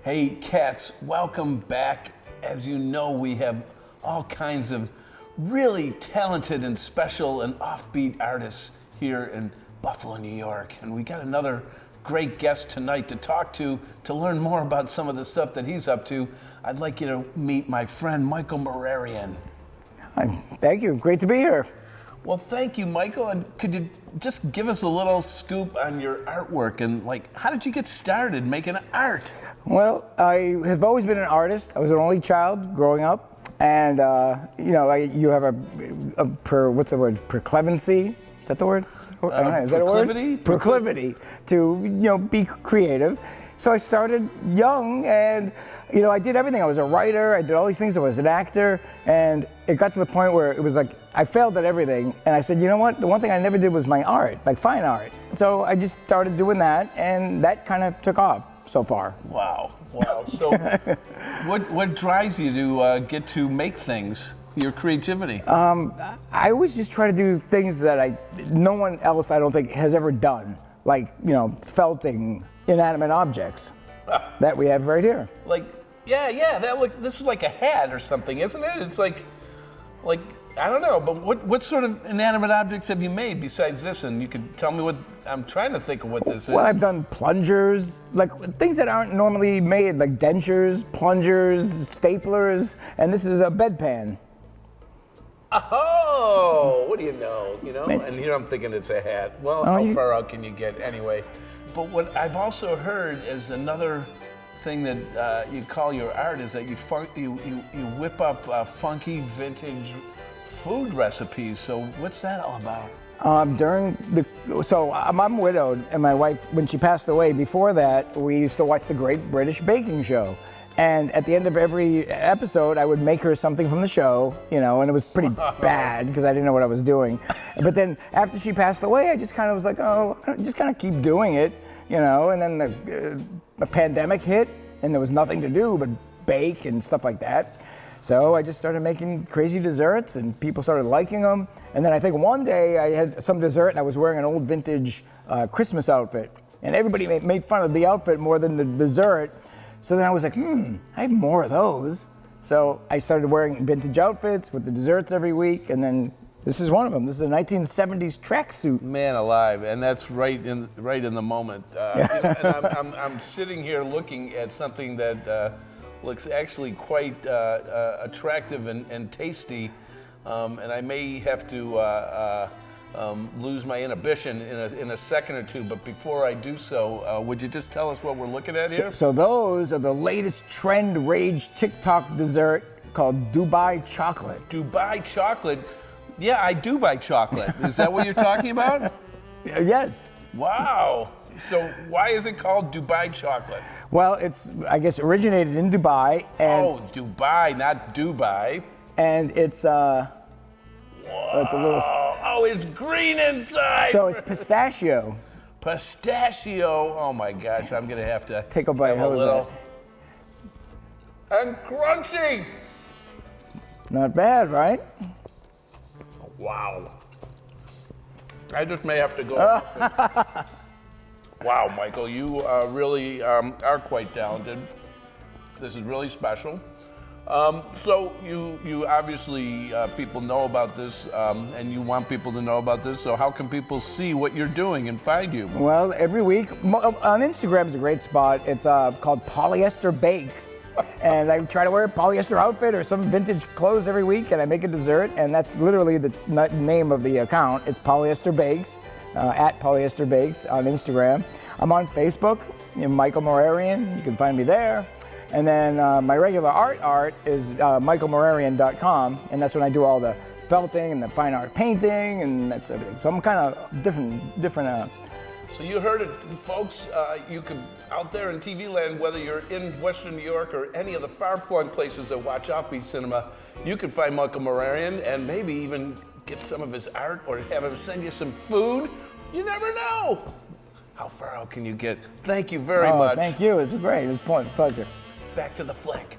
Hey, cats, welcome back. As you know, we have all kinds of really talented and special and offbeat artists here in Buffalo, New York. And we got another great guest tonight to talk to learn more about some of the stuff that he's up to. I'd like you to meet my friend, Michael Mararian. Hi, thank you. Great to be here. Well, thank you, Michael. And could you just give us a little scoop on your artwork and how did you get started making art? Well, I have always been an artist. I was an only child growing up, and you have what's the word? Proclivency. Is that the word? I don't know. Is that a word? Proclivity to be creative. So I started young, and I did everything. I was a writer. I did all these things. I was an actor, and it got to the point where it was like I failed at everything. And I said, you know what? The one thing I never did was my art, like fine art. So I just started doing that, and that kind of took off so far. Wow. So, what drives you to get to make things? Your creativity? I always just try to do things that no one else I don't think has ever done, like felting inanimate objects that we have right here. This is like a hat or something, isn't it? It's like I don't know, but what sort of inanimate objects have you made besides this? And you can tell me what, I'm trying to think of what this is. Well, I've done plungers, like things that aren't normally made, like dentures, plungers, staplers, and this is a bedpan. Oh, what do you know? And here I'm thinking it's a hat. Well, how far out can you get anyway? But what I've also heard is another thing that you call your art is that you whip up funky vintage food recipes. So what's that all about? I'm widowed, and my wife, when she passed away, before that, we used to watch the Great British Baking Show. And at the end of every episode, I would make her something from the show, and it was pretty bad because I didn't know what I was doing. But then after she passed away, I just kind of was like, just kind of keep doing it, and then the pandemic hit, and there was nothing to do but bake and stuff like that. So I just started making crazy desserts, and people started liking them. And then I think one day I had some dessert, and I was wearing an old vintage Christmas outfit. And everybody made fun of the outfit more than the dessert. So then I was like, I have more of those. So I started wearing vintage outfits with the desserts every week, and then this is one of them. This is a 1970s tracksuit. Man alive, and that's right in the moment. And I'm sitting here looking at something that looks actually quite attractive and tasty, and I may have to lose my inhibition in a second or two, but before I do so, would you just tell us what we're looking at here? So those are the latest trend rage TikTok dessert called Dubai chocolate. Dubai chocolate? Yeah, I do buy chocolate. Is that what you're talking about? Yes. Wow. So why is it called Dubai chocolate? Well, I guess originated in Dubai. And Dubai, not Dubai. And it's it's a little. Oh, it's green inside. So it's pistachio. Pistachio. Oh my gosh, I'm gonna have to take a bite. How was that? And crunchy. Not bad, right? Wow. I just may have to go. Wow, Michael, you really are quite talented. This is really special. So you obviously, people know about this, and you want people to know about this, so how can people see what you're doing and find you? Well, every week, on Instagram is a great spot. It's called Polyester Bakes. And I try to wear a polyester outfit or some vintage clothes every week, and I make a dessert, and that's literally the name of the account. It's Polyester Bakes, at Polyester Bakes on Instagram. I'm on Facebook, Michael Mararian, you can find me there. And then my regular art is michaelmararian.com, and that's when I do all the felting and the fine art painting, and that's everything. So I'm kind of different. So you heard it, folks. You can, out there in TV land, whether you're in Western New York or any of the far-flung places that watch offbeat cinema, you can find Michael Mararian and maybe even get some of his art or have him send you some food. You never know. How far out can you get? Thank you very much. Thank you. It's great. It's a pleasure. Back to the flick.